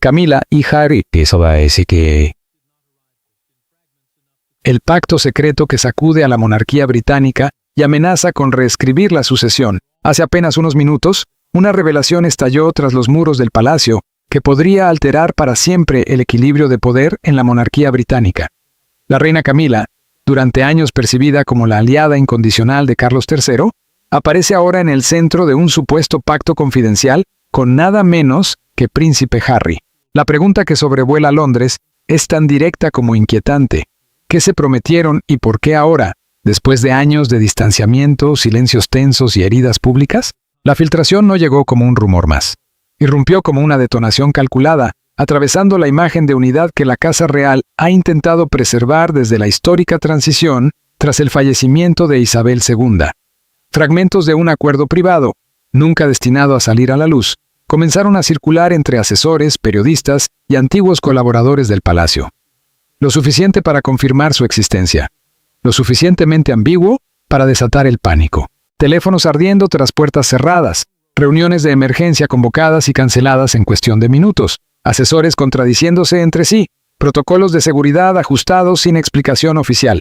Camilla y Harry. Eso va a decir que... El pacto secreto que sacude a la monarquía británica y amenaza con reescribir la sucesión. Hace apenas unos minutos, una revelación estalló tras los muros del palacio que podría alterar para siempre el equilibrio de poder en la monarquía británica. La reina Camilla, durante años percibida como la aliada incondicional de Carlos III, aparece ahora en el centro de un supuesto pacto confidencial con nada menos que Príncipe Harry. La pregunta que sobrevuela Londres es tan directa como inquietante. ¿Qué se prometieron y por qué ahora, después de años de distanciamiento, silencios tensos y heridas públicas? La filtración no llegó como un rumor más. Irrumpió como una detonación calculada, atravesando la imagen de unidad que la Casa Real ha intentado preservar desde la histórica transición tras el fallecimiento de Isabel II. Fragmentos de un acuerdo privado, nunca destinado a salir a la luz, comenzaron a circular entre asesores, periodistas y antiguos colaboradores del palacio. Lo suficiente para confirmar su existencia. Lo suficientemente ambiguo para desatar el pánico. Teléfonos ardiendo tras puertas cerradas. Reuniones de emergencia convocadas y canceladas en cuestión de minutos. Asesores contradiciéndose entre sí. Protocolos de seguridad ajustados sin explicación oficial.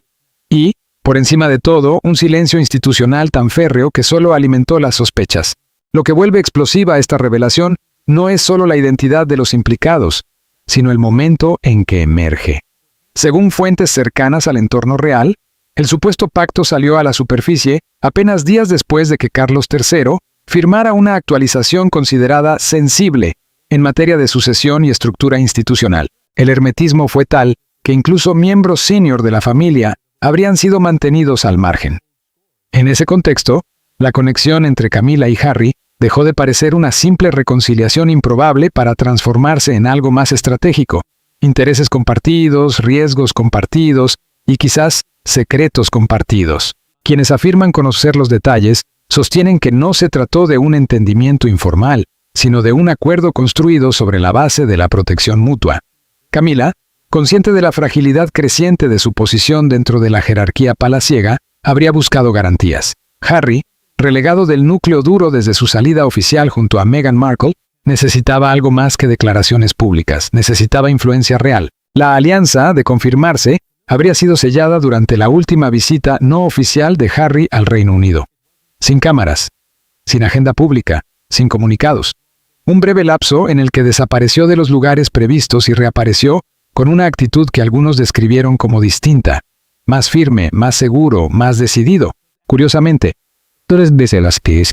Y, por encima de todo, un silencio institucional tan férreo que solo alimentó las sospechas. Lo que vuelve explosiva esta revelación no es solo la identidad de los implicados, sino el momento en que emerge. Según fuentes cercanas al entorno real, el supuesto pacto salió a la superficie apenas días después de que Carlos III firmara una actualización considerada sensible en materia de sucesión y estructura institucional. El hermetismo fue tal que incluso miembros senior de la familia habrían sido mantenidos al margen. En ese contexto, la conexión entre Camilla y Harry dejó de parecer una simple reconciliación improbable para transformarse en algo más estratégico. Intereses compartidos, riesgos compartidos y quizás secretos compartidos. Quienes afirman conocer los detalles sostienen que no se trató de un entendimiento informal, sino de un acuerdo construido sobre la base de la protección mutua. Camilla, consciente de la fragilidad creciente de su posición dentro de la jerarquía palaciega, habría buscado garantías. Harry, relegado del núcleo duro desde su salida oficial junto a Meghan Markle, necesitaba algo más que declaraciones públicas, necesitaba influencia real. La alianza, de confirmarse, habría sido sellada durante la última visita no oficial de Harry al Reino Unido. Sin cámaras, sin agenda pública, sin comunicados. Un breve lapso en el que desapareció de los lugares previstos y reapareció con una actitud que algunos describieron como distinta, más firme, más seguro, más decidido. Curiosamente, todas desde las que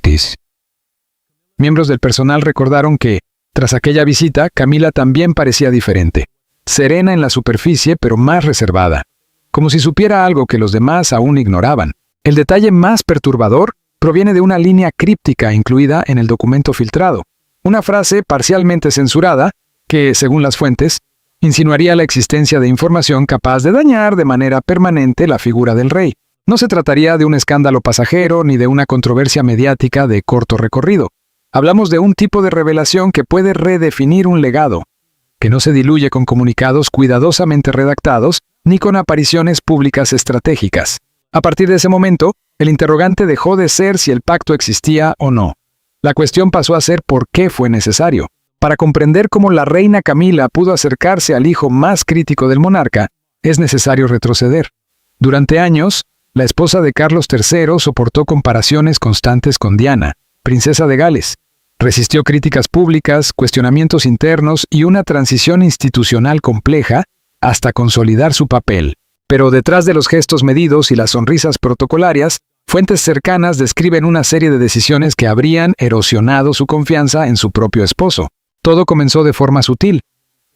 miembros del personal recordaron que, tras aquella visita, Camilla también parecía diferente. Serena en la superficie, pero más reservada. Como si supiera algo que los demás aún ignoraban. El detalle más perturbador proviene de una línea críptica incluida en el documento filtrado. Una frase parcialmente censurada que, según las fuentes, insinuaría la existencia de información capaz de dañar de manera permanente la figura del rey. No se trataría de un escándalo pasajero ni de una controversia mediática de corto recorrido. Hablamos de un tipo de revelación que puede redefinir un legado, que no se diluye con comunicados cuidadosamente redactados ni con apariciones públicas estratégicas. A partir de ese momento, el interrogante dejó de ser si el pacto existía o no. La cuestión pasó a ser por qué fue necesario. Para comprender cómo la reina Camilla pudo acercarse al hijo más crítico del monarca, es necesario retroceder. Durante años, la esposa de Carlos III soportó comparaciones constantes con Diana, princesa de Gales. Resistió críticas públicas, cuestionamientos internos y una transición institucional compleja hasta consolidar su papel. Pero detrás de los gestos medidos y las sonrisas protocolarias, fuentes cercanas describen una serie de decisiones que habrían erosionado su confianza en su propio esposo. Todo comenzó de forma sutil.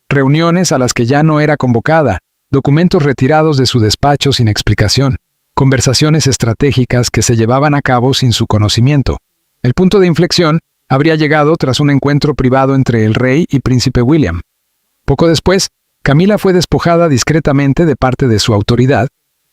Reuniones a las que ya no era convocada, documentos retirados de su despacho sin explicación, conversaciones estratégicas que se llevaban a cabo sin su conocimiento. El punto de inflexión habría llegado tras un encuentro privado entre el rey y príncipe William. Poco después, Camilla fue despojada discretamente de parte de su autoridad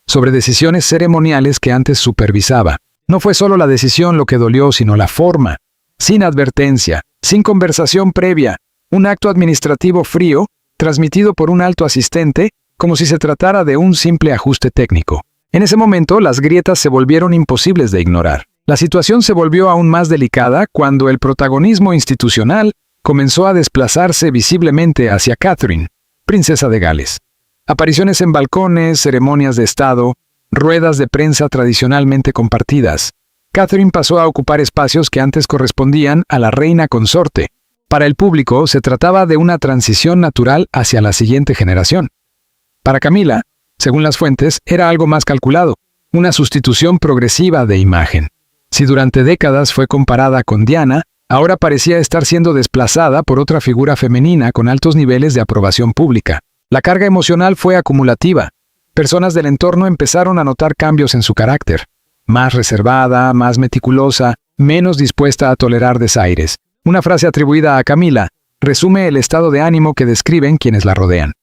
sobre decisiones ceremoniales que antes supervisaba. No fue solo la decisión lo que dolió, sino la forma. Sin advertencia, sin conversación previa, un acto administrativo frío, transmitido por un alto asistente, como si se tratara de un simple ajuste técnico. En ese momento, las grietas se volvieron imposibles de ignorar. La situación se volvió aún más delicada cuando el protagonismo institucional comenzó a desplazarse visiblemente hacia Catherine, princesa de Gales. Apariciones en balcones, ceremonias de estado, ruedas de prensa tradicionalmente compartidas. Catherine pasó a ocupar espacios que antes correspondían a la reina consorte. Para el público se trataba de una transición natural hacia la siguiente generación. Para Camila, según las fuentes, era algo más calculado, una sustitución progresiva de imagen. Si durante décadas fue comparada con Diana, ahora parecía estar siendo desplazada por otra figura femenina con altos niveles de aprobación pública. La carga emocional fue acumulativa. Personas del entorno empezaron a notar cambios en su carácter. Más reservada, más meticulosa, menos dispuesta a tolerar desaires. Una frase atribuida a Camila resume el estado de ánimo que describen quienes la rodean.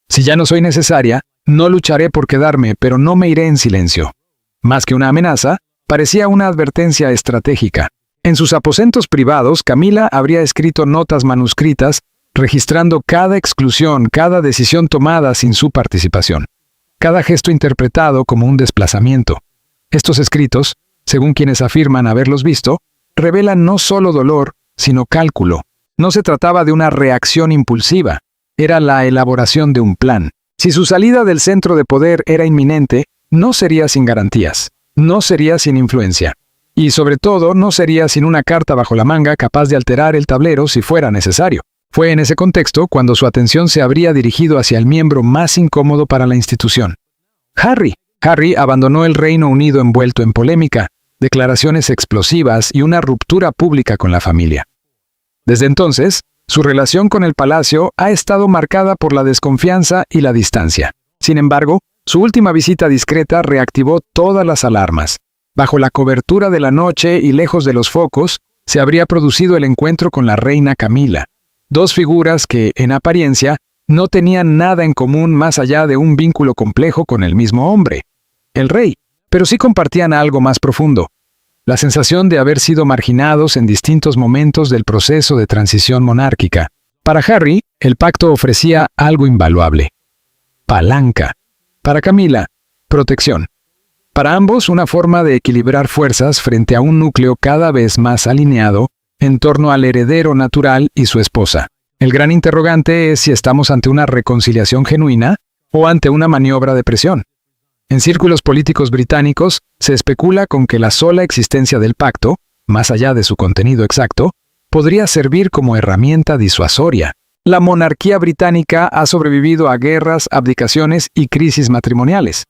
Si ya no soy necesaria, no lucharé por quedarme, pero no me iré en silencio. Más que una amenaza, parecía una advertencia estratégica. En sus aposentos privados, Camila habría escrito notas manuscritas, registrando cada exclusión, cada decisión tomada sin su participación. Cada gesto interpretado como un desplazamiento. Estos escritos, según quienes afirman haberlos visto, revelan no solo dolor, sino cálculo. No se trataba de una reacción impulsiva, era la elaboración de un plan. Si su salida del centro de poder era inminente, no sería sin garantías, no sería sin influencia. Y sobre todo, no sería sin una carta bajo la manga capaz de alterar el tablero si fuera necesario. Fue en ese contexto cuando su atención se habría dirigido hacia el miembro más incómodo para la institución. Harry. Harry abandonó el Reino Unido envuelto en polémica, declaraciones explosivas y una ruptura pública con la familia. Desde entonces, su relación con el palacio ha estado marcada por la desconfianza y la distancia. Sin embargo, su última visita discreta reactivó todas las alarmas. Bajo la cobertura de la noche y lejos de los focos, se habría producido el encuentro con la reina Camila. Dos figuras que, en apariencia, no tenían nada en común más allá de un vínculo complejo con el mismo hombre, el rey, pero sí compartían algo más profundo. La sensación de haber sido marginados en distintos momentos del proceso de transición monárquica. Para Harry, el pacto ofrecía algo invaluable. Palanca. Para Camila, protección. Para ambos, una forma de equilibrar fuerzas frente a un núcleo cada vez más alineado en torno al heredero natural y su esposa. El gran interrogante es si estamos ante una reconciliación genuina o ante una maniobra de presión. En círculos políticos británicos, se especula con que la sola existencia del pacto, más allá de su contenido exacto, podría servir como herramienta disuasoria. La monarquía británica ha sobrevivido a guerras, abdicaciones y crisis matrimoniales,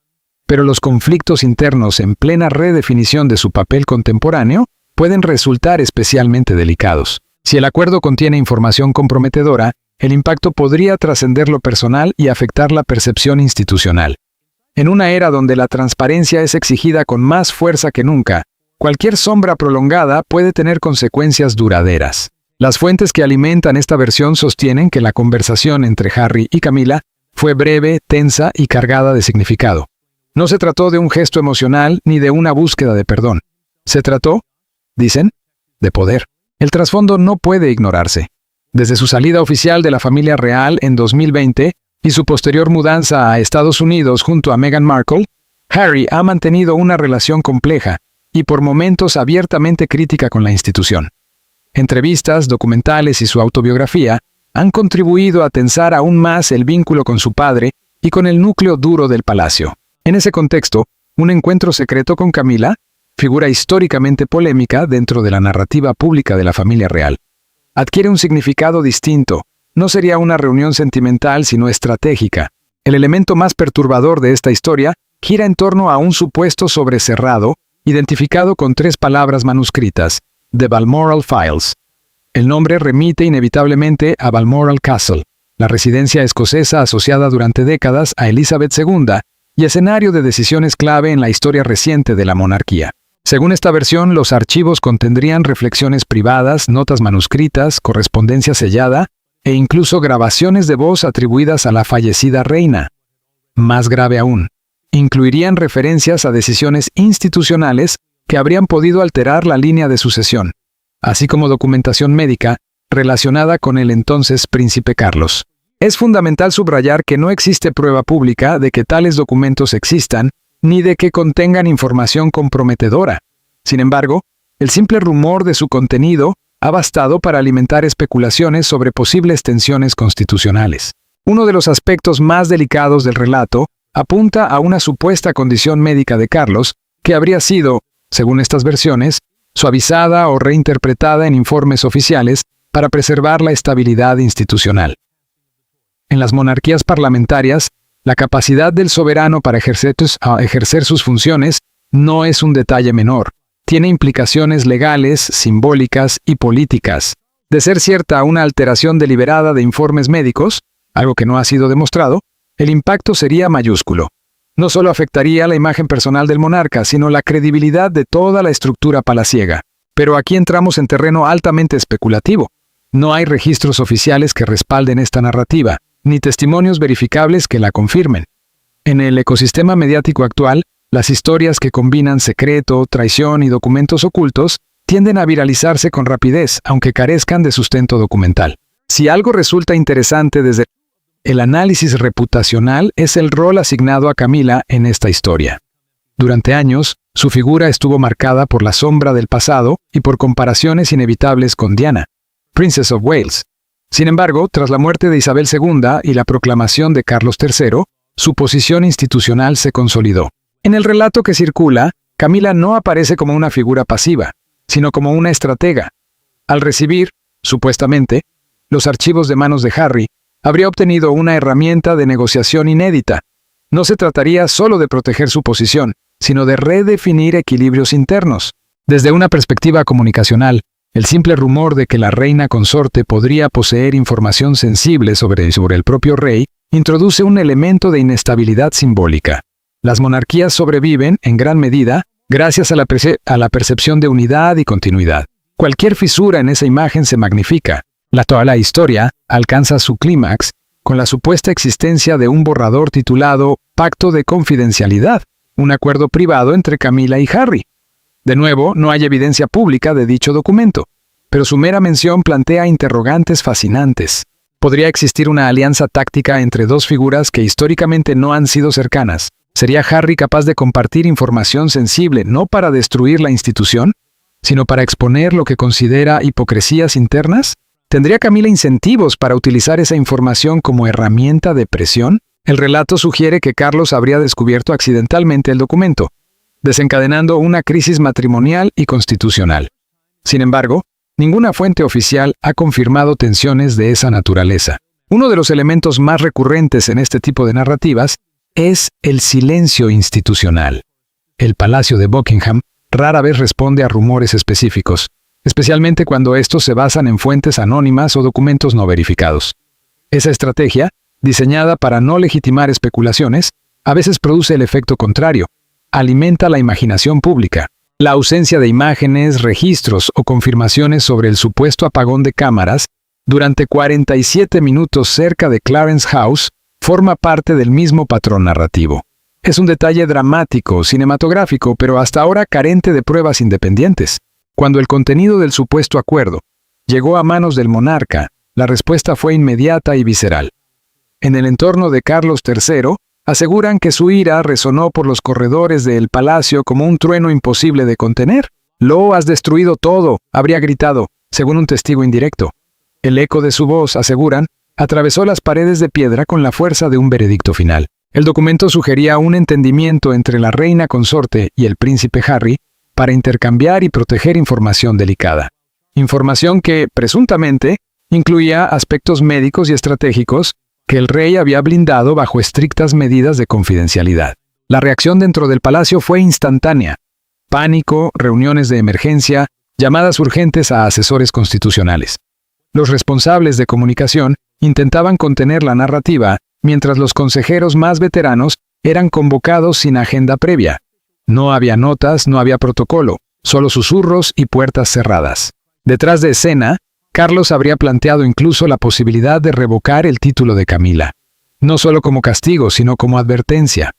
pero los conflictos internos en plena redefinición de su papel contemporáneo pueden resultar especialmente delicados. Si el acuerdo contiene información comprometedora, el impacto podría trascender lo personal y afectar la percepción institucional. En una era donde la transparencia es exigida con más fuerza que nunca, cualquier sombra prolongada puede tener consecuencias duraderas. Las fuentes que alimentan esta versión sostienen que la conversación entre Harry y Camila fue breve, tensa y cargada de significado. No se trató de un gesto emocional ni de una búsqueda de perdón. Se trató, dicen, de poder. El trasfondo no puede ignorarse. Desde su salida oficial de la familia real en 2020 y su posterior mudanza a Estados Unidos junto a Meghan Markle, Harry ha mantenido una relación compleja y por momentos abiertamente crítica con la institución. Entrevistas, documentales y su autobiografía han contribuido a tensar aún más el vínculo con su padre y con el núcleo duro del palacio. En ese contexto, un encuentro secreto con Camila, figura históricamente polémica dentro de la narrativa pública de la familia real, adquiere un significado distinto. No sería una reunión sentimental, sino estratégica. El elemento más perturbador de esta historia gira en torno a un supuesto sobrecerrado, identificado con 3 palabras manuscritas, The Balmoral Files. El nombre remite inevitablemente a Balmoral Castle, la residencia escocesa asociada durante décadas a Elizabeth II y escenario de decisiones clave en la historia reciente de la monarquía. Según esta versión, los archivos contendrían reflexiones privadas, notas manuscritas, correspondencia sellada e incluso grabaciones de voz atribuidas a la fallecida reina. Más grave aún, incluirían referencias a decisiones institucionales que habrían podido alterar la línea de sucesión, así como documentación médica relacionada con el entonces príncipe Carlos. Es fundamental subrayar que no existe prueba pública de que tales documentos existan, ni de que contengan información comprometedora. Sin embargo, el simple rumor de su contenido ha bastado para alimentar especulaciones sobre posibles tensiones constitucionales. Uno de los aspectos más delicados del relato apunta a una supuesta condición médica de Carlos que habría sido, según estas versiones, suavizada o reinterpretada en informes oficiales para preservar la estabilidad institucional. En las monarquías parlamentarias, la capacidad del soberano para ejercer sus funciones no es un detalle menor. Tiene implicaciones legales, simbólicas y políticas. De ser cierta una alteración deliberada de informes médicos, algo que no ha sido demostrado, el impacto sería mayúsculo. No solo afectaría la imagen personal del monarca, sino la credibilidad de toda la estructura palaciega. Pero aquí entramos en terreno altamente especulativo. No hay registros oficiales que respalden esta narrativa, ni testimonios verificables que la confirmen. En el ecosistema mediático actual, las historias que combinan secreto, traición y documentos ocultos tienden a viralizarse con rapidez, aunque carezcan de sustento documental. Si algo resulta interesante desde el análisis reputacional es el rol asignado a Camila en esta historia. Durante años, su figura estuvo marcada por la sombra del pasado y por comparaciones inevitables con Diana, Princess of Wales. Sin embargo, tras la muerte de Isabel II y la proclamación de Carlos III, su posición institucional se consolidó. En el relato que circula, Camila no aparece como una figura pasiva, sino como una estratega. Al recibir, supuestamente, los archivos de manos de Harry, habría obtenido una herramienta de negociación inédita. No se trataría solo de proteger su posición, sino de redefinir equilibrios internos. Desde una perspectiva comunicacional, el simple rumor de que la reina consorte podría poseer información sensible sobre el propio rey introduce un elemento de inestabilidad simbólica. Las monarquías sobreviven, en gran medida, gracias a la percepción de unidad y continuidad. Cualquier fisura en esa imagen se magnifica. Toda la historia alcanza su clímax con la supuesta existencia de un borrador titulado Pacto de Confidencialidad, un acuerdo privado entre Camila y Harry. De nuevo, no hay evidencia pública de dicho documento, pero su mera mención plantea interrogantes fascinantes. ¿Podría existir una alianza táctica entre dos figuras que históricamente no han sido cercanas? ¿Sería Harry capaz de compartir información sensible no para destruir la institución, sino para exponer lo que considera hipocresías internas? ¿Tendría Camila incentivos para utilizar esa información como herramienta de presión? El relato sugiere que Carlos habría descubierto accidentalmente el documento, desencadenando una crisis matrimonial y constitucional. Sin embargo, ninguna fuente oficial ha confirmado tensiones de esa naturaleza. Uno de los elementos más recurrentes en este tipo de narrativas es el silencio institucional. El Palacio de Buckingham rara vez responde a rumores específicos, especialmente cuando estos se basan en fuentes anónimas o documentos no verificados. Esa estrategia, diseñada para no legitimar especulaciones, a veces produce el efecto contrario, alimenta la imaginación pública. La ausencia de imágenes, registros o confirmaciones sobre el supuesto apagón de cámaras durante 47 minutos cerca de Clarence House forma parte del mismo patrón narrativo. Es un detalle dramático, cinematográfico, pero hasta ahora carente de pruebas independientes. Cuando el contenido del supuesto acuerdo llegó a manos del monarca, la respuesta fue inmediata y visceral. En el entorno de Carlos III, aseguran que su ira resonó por los corredores del palacio como un trueno imposible de contener. «Lo has destruido todo», habría gritado, según un testigo indirecto. El eco de su voz, aseguran, atravesó las paredes de piedra con la fuerza de un veredicto final. El documento sugería un entendimiento entre la reina consorte y el príncipe Harry para intercambiar y proteger información delicada. Información que, presuntamente, incluía aspectos médicos y estratégicos que el rey había blindado bajo estrictas medidas de confidencialidad. La reacción dentro del palacio fue instantánea. Pánico, reuniones de emergencia, llamadas urgentes a asesores constitucionales. Los responsables de comunicación intentaban contener la narrativa, mientras los consejeros más veteranos eran convocados sin agenda previa. No había notas, no había protocolo, solo susurros y puertas cerradas. Detrás de escena, Carlos habría planteado incluso la posibilidad de revocar el título de Camila. No solo como castigo, sino como advertencia.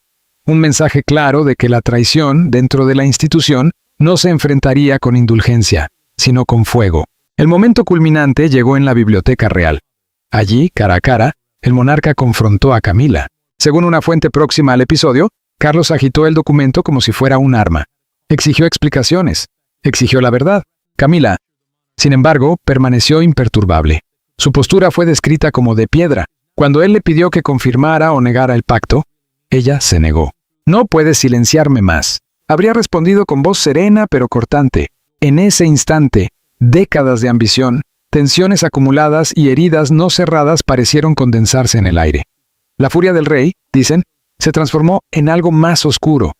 Un mensaje claro de que la traición dentro de la institución no se enfrentaría con indulgencia, sino con fuego. El momento culminante llegó en la Biblioteca Real. Allí, cara a cara, el monarca confrontó a Camila. Según una fuente próxima al episodio, Carlos agitó el documento como si fuera un arma. Exigió explicaciones. Exigió la verdad. «Camila, Sin embargo, permaneció imperturbable. Su postura fue descrita como de piedra. Cuando él le pidió que confirmara o negara el pacto, ella se negó. «No puedes silenciarme más», habría respondido con voz serena pero cortante. En ese instante, décadas de ambición, tensiones acumuladas y heridas no cerradas parecieron condensarse en el aire. La furia del rey, dicen, se transformó en algo más oscuro: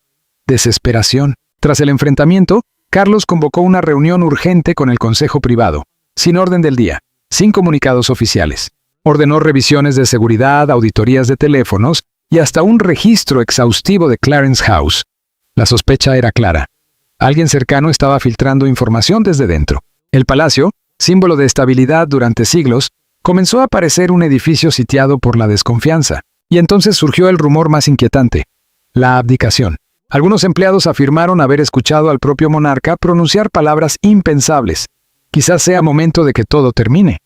desesperación. Tras el enfrentamiento, Carlos convocó una reunión urgente con el Consejo Privado, sin orden del día, sin comunicados oficiales. Ordenó revisiones de seguridad, auditorías de teléfonos y hasta un registro exhaustivo de Clarence House. La sospecha era clara. Alguien cercano estaba filtrando información desde dentro. El palacio, símbolo de estabilidad durante siglos, comenzó a parecer un edificio sitiado por la desconfianza. Y entonces surgió el rumor más inquietante: la abdicación. Algunos empleados afirmaron haber escuchado al propio monarca pronunciar palabras impensables. Quizás sea momento de que todo termine.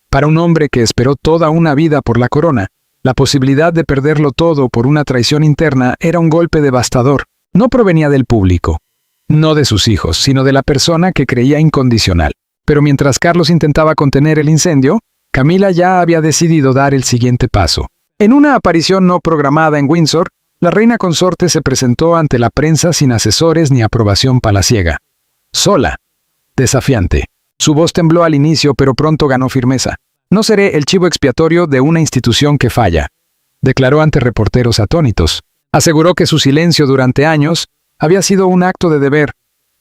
Para un hombre que esperó toda una vida por la corona, la posibilidad de perderlo todo por una traición interna era un golpe devastador. No provenía del público, no de sus hijos, sino de la persona que creía incondicional. Pero mientras Carlos intentaba contener el incendio, Camila ya había decidido dar el siguiente paso. En una aparición no programada en Windsor, la reina consorte se presentó ante la prensa sin asesores ni aprobación palaciega. Sola, desafiante. Su voz tembló al inicio, pero pronto ganó firmeza. «No seré el chivo expiatorio de una institución que falla», declaró ante reporteros atónitos. Aseguró que su silencio durante años había sido un acto de deber,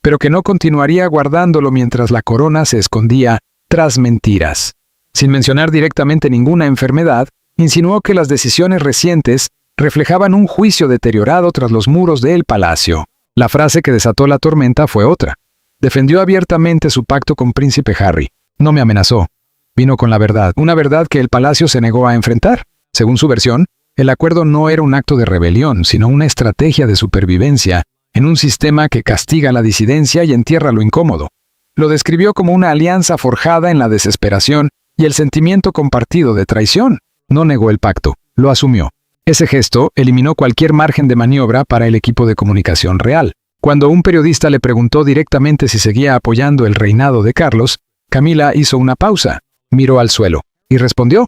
pero que no continuaría guardándolo mientras la corona se escondía tras mentiras. Sin mencionar directamente ninguna enfermedad, insinuó que las decisiones recientes reflejaban un juicio deteriorado tras los muros del palacio. La frase que desató la tormenta fue otra. Defendió abiertamente su pacto con Príncipe Harry. «No me amenazó. Vino con la verdad, una verdad que el palacio se negó a enfrentar». Según su versión, el acuerdo no era un acto de rebelión, sino una estrategia de supervivencia en un sistema que castiga la disidencia y entierra lo incómodo. Lo describió como una alianza forjada en la desesperación y el sentimiento compartido de traición. No negó el pacto, lo asumió. Ese gesto eliminó cualquier margen de maniobra para el equipo de comunicación real. Cuando un periodista le preguntó directamente si seguía apoyando el reinado de Carlos, Camila hizo una pausa, miró al suelo y respondió: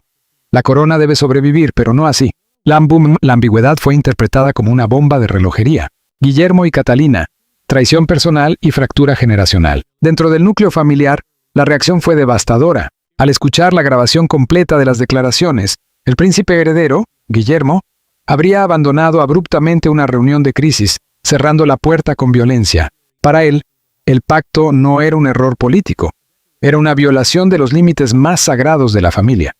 «La corona debe sobrevivir, pero no así». La ambigüedad fue interpretada como una bomba de relojería. Guillermo y Catalina, traición personal y fractura generacional. Dentro del núcleo familiar, la reacción fue devastadora. Al escuchar la grabación completa de las declaraciones, el príncipe heredero, Guillermo, habría abandonado abruptamente una reunión de crisis, cerrando la puerta con violencia. Para él, el pacto no era un error político, era una violación de los límites más sagrados de la familia.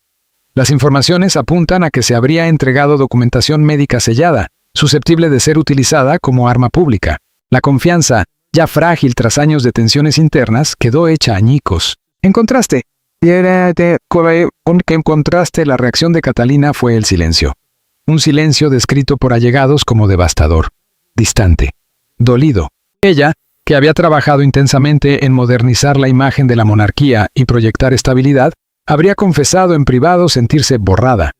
Las informaciones apuntan a que se habría entregado documentación médica sellada, susceptible de ser utilizada como arma pública. La confianza, ya frágil tras años de tensiones internas, quedó hecha añicos. En contraste, la reacción de Catalina fue el silencio. Un silencio descrito por allegados como devastador, distante, dolido. Ella, que había trabajado intensamente en modernizar la imagen de la monarquía y proyectar estabilidad, habría confesado en privado sentirse borrada.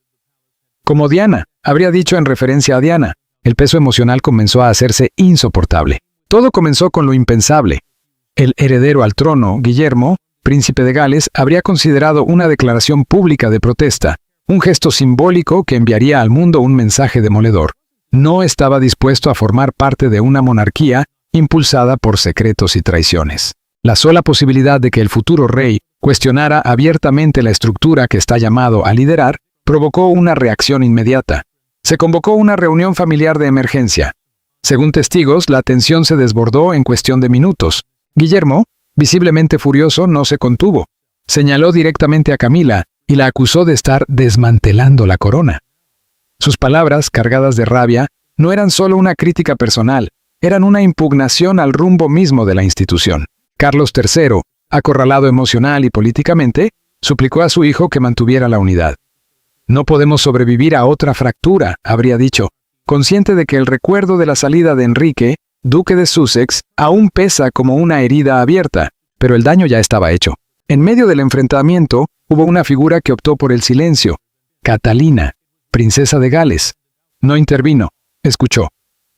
Como Diana, habría dicho en referencia a Diana, el peso emocional comenzó a hacerse insoportable. Todo comenzó con lo impensable. El heredero al trono, Guillermo, príncipe de Gales, habría considerado una declaración pública de protesta, un gesto simbólico que enviaría al mundo un mensaje demoledor. No estaba dispuesto a formar parte de una monarquía impulsada por secretos y traiciones. La sola posibilidad de que el futuro rey cuestionara abiertamente la estructura que está llamado a liderar provocó una reacción inmediata. Se convocó una reunión familiar de emergencia. Según testigos, la tensión se desbordó en cuestión de minutos. Guillermo, visiblemente furioso, no se contuvo. Señaló directamente a Camila y la acusó de estar desmantelando la corona. Sus palabras, cargadas de rabia, no eran solo una crítica personal, eran una impugnación al rumbo mismo de la institución. Carlos III, acorralado emocional y políticamente, suplicó a su hijo que mantuviera la unidad. «No podemos sobrevivir a otra fractura», habría dicho, consciente de que el recuerdo de la salida de Enrique, duque de Sussex, aún pesa como una herida abierta, pero el daño ya estaba hecho. En medio del enfrentamiento, hubo una figura que optó por el silencio: Catalina, princesa de Gales. No intervino, escuchó,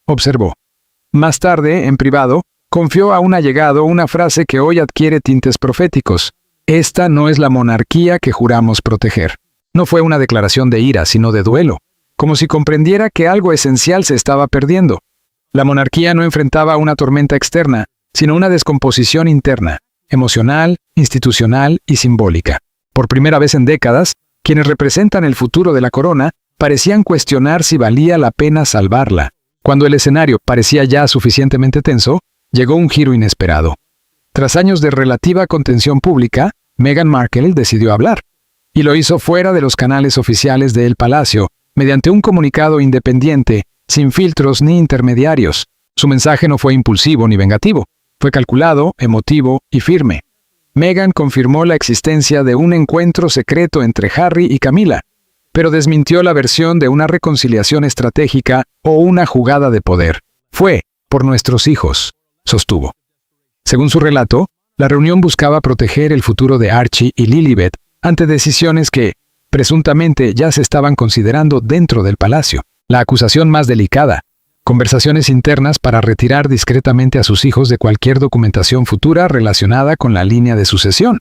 observó. Más tarde, en privado, confió a un allegado una frase que hoy adquiere tintes proféticos: «Esta no es la monarquía que juramos proteger». No fue una declaración de ira, sino de duelo, como si comprendiera que algo esencial se estaba perdiendo. La monarquía no enfrentaba una tormenta externa, sino una descomposición interna, emocional, institucional y simbólica. Por primera vez en décadas, quienes representan el futuro de la corona parecían cuestionar si valía la pena salvarla. Cuando el escenario parecía ya suficientemente tenso, llegó un giro inesperado. Tras años de relativa contención pública, Meghan Markle decidió hablar, y lo hizo fuera de los canales oficiales del palacio, mediante un comunicado independiente, sin filtros ni intermediarios. Su mensaje no fue impulsivo ni vengativo, fue calculado, emotivo y firme. Meghan confirmó la existencia de un encuentro secreto entre Harry y Camila, pero desmintió la versión de una reconciliación estratégica o una jugada de poder. Fue por nuestros hijos, sostuvo. Según su relato, la reunión buscaba proteger el futuro de Archie y Lilibet ante decisiones que, presuntamente, ya se estaban considerando dentro del palacio. La acusación más delicada: conversaciones internas para retirar discretamente a sus hijos de cualquier documentación futura relacionada con la línea de sucesión.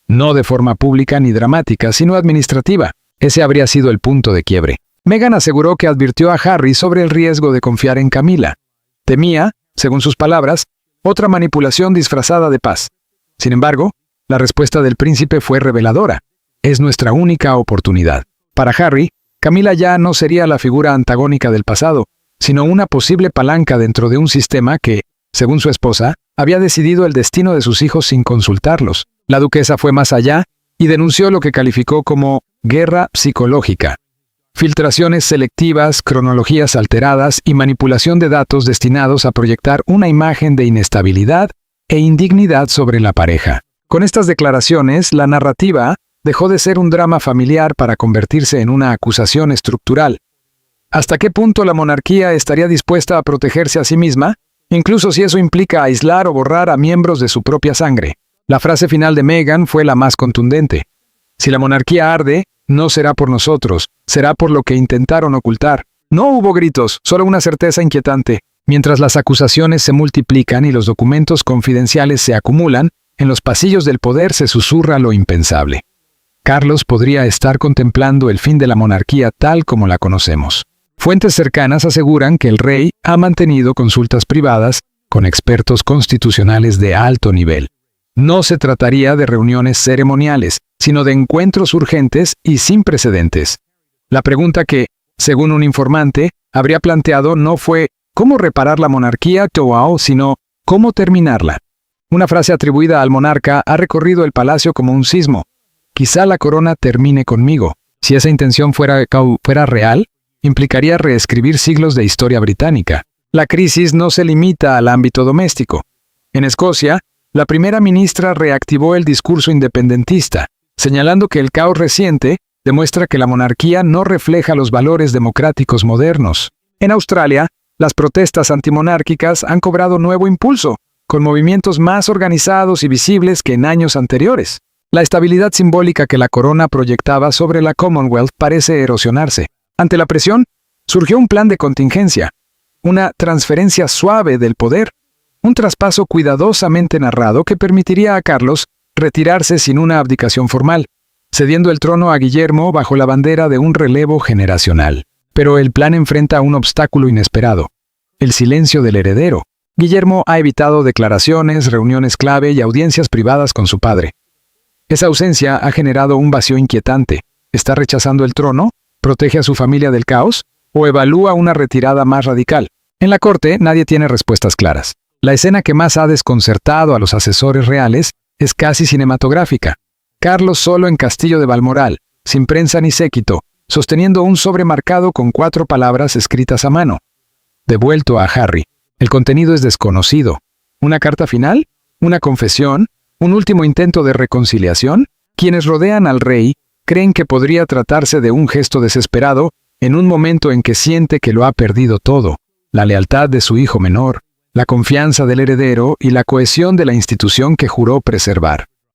No de forma pública ni dramática, sino administrativa. Ese habría sido el punto de quiebre. Meghan aseguró que advirtió a Harry sobre el riesgo de confiar en Camila. Temía, según sus palabras, otra manipulación disfrazada de paz. Sin embargo, la respuesta del príncipe fue reveladora. Es nuestra única oportunidad. Para Harry, Camila ya no sería la figura antagónica del pasado, sino una posible palanca dentro de un sistema que, según su esposa, había decidido el destino de sus hijos sin consultarlos. La duquesa fue más allá y denunció lo que calificó como guerra psicológica. Filtraciones selectivas, cronologías alteradas y manipulación de datos destinados a proyectar una imagen de inestabilidad e indignidad sobre la pareja. Con estas declaraciones, la narrativa dejó de ser un drama familiar para convertirse en una acusación estructural. ¿Hasta qué punto la monarquía estaría dispuesta a protegerse a sí misma, incluso si eso implica aislar o borrar a miembros de su propia sangre? La frase final de Meghan fue la más contundente. Si la monarquía arde, no será por nosotros, será por lo que intentaron ocultar. No hubo gritos, solo una certeza inquietante. Mientras las acusaciones se multiplican y los documentos confidenciales se acumulan, en los pasillos del poder se susurra lo impensable. Carlos podría estar contemplando el fin de la monarquía tal como la conocemos. Fuentes cercanas aseguran que el rey ha mantenido consultas privadas con expertos constitucionales de alto nivel. No se trataría de reuniones ceremoniales, sino de encuentros urgentes y sin precedentes. La pregunta que, según un informante, habría planteado no fue ¿cómo reparar la monarquía Toao?, sino ¿cómo terminarla? Una frase atribuida al monarca ha recorrido el palacio como un sismo. Quizá la corona termine conmigo. Si esa intención fuera real, implicaría reescribir siglos de historia británica. La crisis no se limita al ámbito doméstico. En Escocia, la primera ministra reactivó el discurso independentista, señalando que el caos reciente demuestra que la monarquía no refleja los valores democráticos modernos. En Australia, las protestas antimonárquicas han cobrado nuevo impulso, con movimientos más organizados y visibles que en años anteriores. La estabilidad simbólica que la corona proyectaba sobre la Commonwealth parece erosionarse. Ante la presión, surgió un plan de contingencia, una transferencia suave del poder, un traspaso cuidadosamente narrado que permitiría a Carlos retirarse sin una abdicación formal, cediendo el trono a Guillermo bajo la bandera de un relevo generacional. Pero el plan enfrenta un obstáculo inesperado: el silencio del heredero. Guillermo ha evitado declaraciones, reuniones clave y audiencias privadas con su padre. Esa ausencia ha generado un vacío inquietante. ¿Está rechazando el trono? ¿Protege a su familia del caos? ¿O evalúa una retirada más radical? En la corte nadie tiene respuestas claras. La escena que más ha desconcertado a los asesores reales es casi cinematográfica. Carlos solo en Castillo de Balmoral, sin prensa ni séquito, sosteniendo un sobre marcado con 4 palabras escritas a mano. Devuelto a Harry. El contenido es desconocido. ¿Una carta final? ¿Una confesión? ¿Un último intento de reconciliación? Quienes rodean al rey creen que podría tratarse de un gesto desesperado en un momento en que siente que lo ha perdido todo: la lealtad de su hijo menor, la confianza del heredero y la cohesión de la institución que juró preservar.